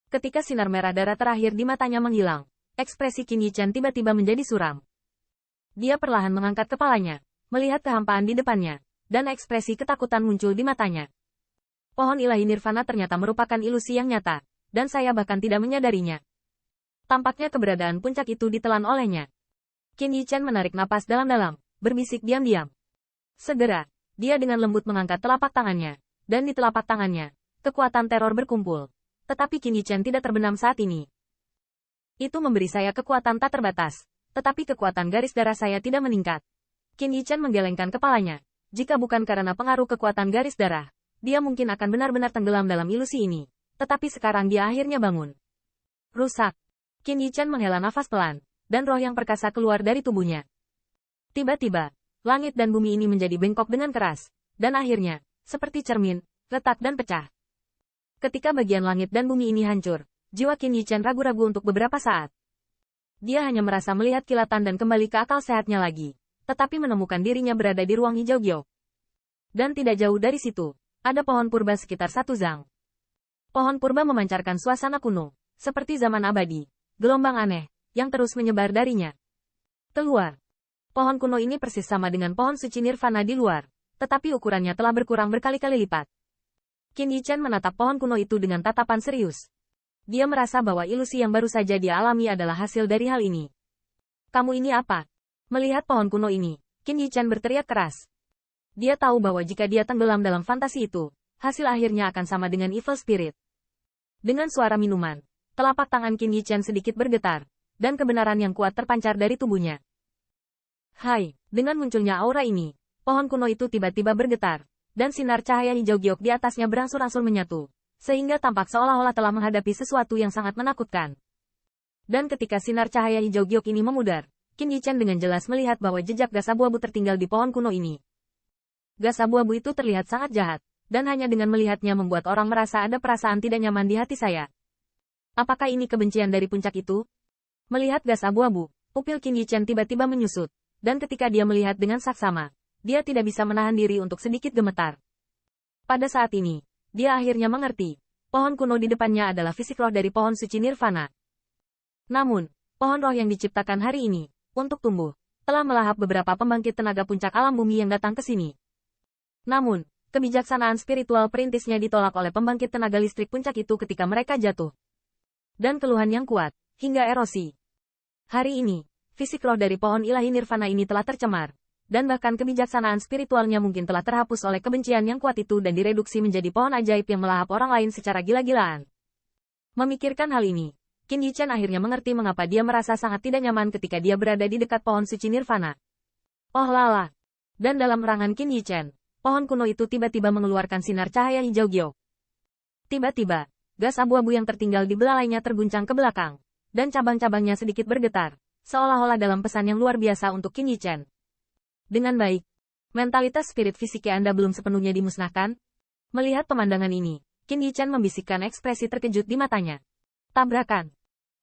Ketika sinar merah darah terakhir di matanya menghilang, ekspresi Qin Yichen tiba-tiba menjadi suram. Dia perlahan mengangkat kepalanya, melihat kehampaan di depannya, dan ekspresi ketakutan muncul di matanya. Pohon ilahi nirvana ternyata merupakan ilusi yang nyata, dan saya bahkan tidak menyadarinya. Tampaknya keberadaan puncak itu ditelan olehnya. Qin Yichen menarik napas dalam-dalam, berbisik diam-diam. Segera, dia dengan lembut mengangkat telapak tangannya, dan di telapak tangannya, kekuatan teror berkumpul. Tetapi Qin Yichen tidak terbenam saat ini. Itu memberi saya kekuatan tak terbatas, tetapi kekuatan garis darah saya tidak meningkat. Qin Yichen menggelengkan kepalanya. Jika bukan karena pengaruh kekuatan garis darah, dia mungkin akan benar-benar tenggelam dalam ilusi ini. Tetapi sekarang dia akhirnya bangun. Rusak. Qin Yichen menghela nafas pelan, dan roh yang perkasa keluar dari tubuhnya. Tiba-tiba, langit dan bumi ini menjadi bengkok dengan keras, dan akhirnya, seperti cermin, retak dan pecah. Ketika bagian langit dan bumi ini hancur, jiwa Qin Yichen ragu-ragu untuk beberapa saat. Dia hanya merasa melihat kilatan dan kembali ke akal sehatnya lagi, tetapi menemukan dirinya berada di ruang hijau giok. Dan tidak jauh dari situ, ada pohon purba sekitar 1 zang. Pohon purba memancarkan suasana kuno, seperti zaman abadi, gelombang aneh, yang terus menyebar darinya. Keluar. Pohon kuno ini persis sama dengan pohon suci nirvana di luar, tetapi ukurannya telah berkurang berkali-kali lipat. Qin Yichen menatap pohon kuno itu dengan tatapan serius. Dia merasa bahwa ilusi yang baru saja dia alami adalah hasil dari hal ini. Kamu ini apa? Melihat pohon kuno ini, Qin Yichen berteriak keras. Dia tahu bahwa jika dia tenggelam dalam fantasi itu, hasil akhirnya akan sama dengan evil spirit. Dengan suara minuman, telapak tangan Qin Yichen sedikit bergetar, dan kebenaran yang kuat terpancar dari tubuhnya. Hai, dengan munculnya aura ini, pohon kuno itu tiba-tiba bergetar, dan sinar cahaya hijau giok di atasnya berangsur-angsur menyatu, sehingga tampak seolah-olah telah menghadapi sesuatu yang sangat menakutkan. Dan ketika sinar cahaya hijau giok ini memudar, Qin Yichen dengan jelas melihat bahwa jejak gas abu-abu tertinggal di pohon kuno ini. Gas abu-abu itu terlihat sangat jahat, dan hanya dengan melihatnya membuat orang merasa ada perasaan tidak nyaman di hati saya. Apakah ini kebencian dari puncak itu? Melihat gas abu-abu, pupil Qin Yichen tiba-tiba menyusut, dan ketika dia melihat dengan saksama, dia tidak bisa menahan diri untuk sedikit gemetar. Pada saat ini, dia akhirnya mengerti, pohon kuno di depannya adalah fisik roh dari pohon suci nirvana. Namun, pohon roh yang diciptakan hari ini, untuk tumbuh, telah melahap beberapa pembangkit tenaga puncak alam bumi yang datang ke sini. Namun, kebijaksanaan spiritual perintisnya ditolak oleh pembangkit tenaga listrik puncak itu ketika mereka jatuh. Dan keluhan yang kuat, hingga erosi. Hari ini, fisik roh dari pohon ilahi nirvana ini telah tercemar, dan bahkan kebijaksanaan spiritualnya mungkin telah terhapus oleh kebencian yang kuat itu dan direduksi menjadi pohon ajaib yang melahap orang lain secara gila-gilaan. Memikirkan hal ini, Qin Yichen akhirnya mengerti mengapa dia merasa sangat tidak nyaman ketika dia berada di dekat pohon suci nirvana. Oh lala! Dan dalam erangan Qin Yichen, pohon kuno itu tiba-tiba mengeluarkan sinar cahaya hijau giok. Tiba-tiba, gas abu-abu yang tertinggal di belalainya terguncang ke belakang, dan cabang-cabangnya sedikit bergetar, seolah-olah dalam pesan yang luar biasa untuk Qin Yichen. Dengan baik, mentalitas spirit fisiknya Anda belum sepenuhnya dimusnahkan? Melihat pemandangan ini, Qin Yichen membisikkan ekspresi terkejut di matanya. Tabrakan.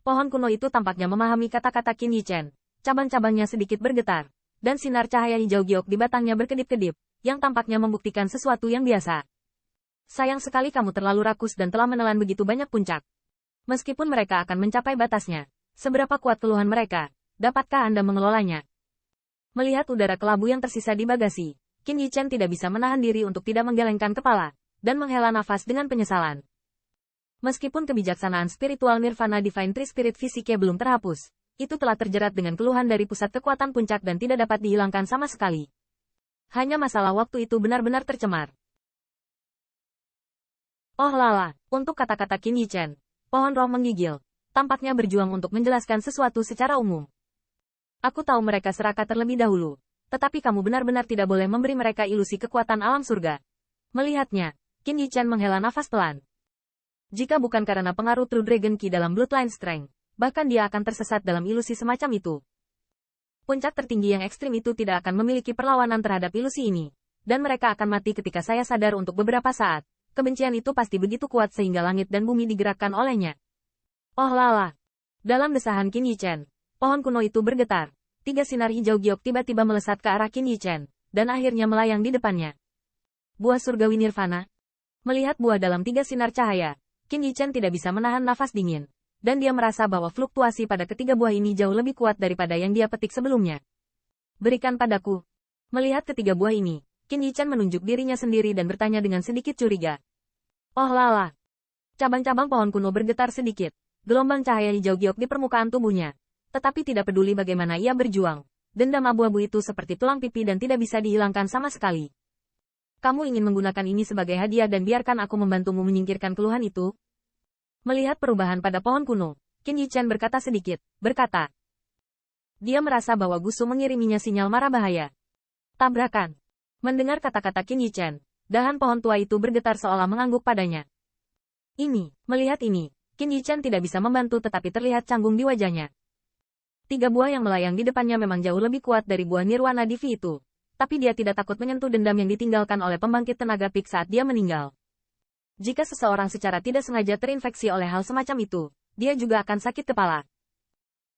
Pohon kuno itu tampaknya memahami kata-kata Qin Yichen. Cabang-cabangnya sedikit bergetar, dan sinar cahaya hijau giok di batangnya berkedip-kedip, yang tampaknya membuktikan sesuatu yang biasa. Sayang sekali kamu terlalu rakus dan telah menelan begitu banyak puncak. Meskipun mereka akan mencapai batasnya, seberapa kuat keluhan mereka, dapatkah Anda mengelolanya? Melihat udara kelabu yang tersisa di bagasi, Qin Yichen tidak bisa menahan diri untuk tidak menggelengkan kepala, dan menghela nafas dengan penyesalan. Meskipun kebijaksanaan spiritual nirvana Divine Tree Spirit fisiknya belum terhapus, itu telah terjerat dengan keluhan dari pusat kekuatan puncak dan tidak dapat dihilangkan sama sekali. Hanya masalah waktu itu benar-benar tercemar. Oh lala, untuk kata-kata Qin Yichen, pohon roh menggigil, tampaknya berjuang untuk menjelaskan sesuatu secara umum. Aku tahu mereka serakah terlebih dahulu, tetapi kamu benar-benar tidak boleh memberi mereka ilusi kekuatan alam surga. Melihatnya, Qin Yichen menghela nafas pelan. Jika bukan karena pengaruh True Dragon Ki dalam Bloodline Strength, bahkan dia akan tersesat dalam ilusi semacam itu. Puncak tertinggi yang ekstrim itu tidak akan memiliki perlawanan terhadap ilusi ini, dan mereka akan mati ketika saya sadar untuk beberapa saat. Kebencian itu pasti begitu kuat sehingga langit dan bumi digerakkan olehnya. Oh lala! Dalam desahan Qin Yichen, pohon kuno itu bergetar. 3 sinar hijau giok tiba-tiba melesat ke arah Qin Yichen, dan akhirnya melayang di depannya. Buah surgawi nirvana. Melihat buah dalam 3 sinar cahaya, Qin Yichen tidak bisa menahan nafas dingin. Dan dia merasa bahwa fluktuasi pada ketiga buah ini jauh lebih kuat daripada yang dia petik sebelumnya. Berikan padaku. Melihat ketiga buah ini, Qin Yichen menunjuk dirinya sendiri dan bertanya dengan sedikit curiga. Oh lala. Cabang-cabang pohon kuno bergetar sedikit. Gelombang cahaya hijau giok di permukaan tubuhnya. Tetapi tidak peduli bagaimana ia berjuang. Dendam abu-abu itu seperti tulang pipi dan tidak bisa dihilangkan sama sekali. Kamu ingin menggunakan ini sebagai hadiah dan biarkan aku membantumu menyingkirkan keluhan itu? Melihat perubahan pada pohon kuno, Qin Yichen berkata sedikit, berkata. Dia merasa bahwa Gusu mengiriminya sinyal marah bahaya. Tabrakan. Mendengar kata-kata Qin Yichen, dahan pohon tua itu bergetar seolah mengangguk padanya. Melihat ini, Qin Yichen tidak bisa membantu tetapi terlihat canggung di wajahnya. Tiga buah yang melayang di depannya memang jauh lebih kuat dari buah Nirwana Divi itu. Tapi dia tidak takut menyentuh dendam yang ditinggalkan oleh pembangkit tenaga pik saat dia meninggal. Jika seseorang secara tidak sengaja terinfeksi oleh hal semacam itu, dia juga akan sakit kepala.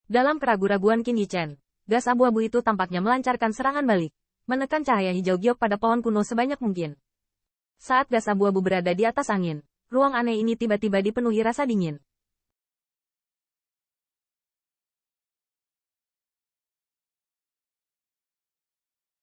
Dalam keraguan-raguan Qin Yichen, gas abu-abu itu tampaknya melancarkan serangan balik, menekan cahaya hijau giok pada pohon kuno sebanyak mungkin. Saat gas abu-abu berada di atas angin, ruang aneh ini tiba-tiba dipenuhi rasa dingin.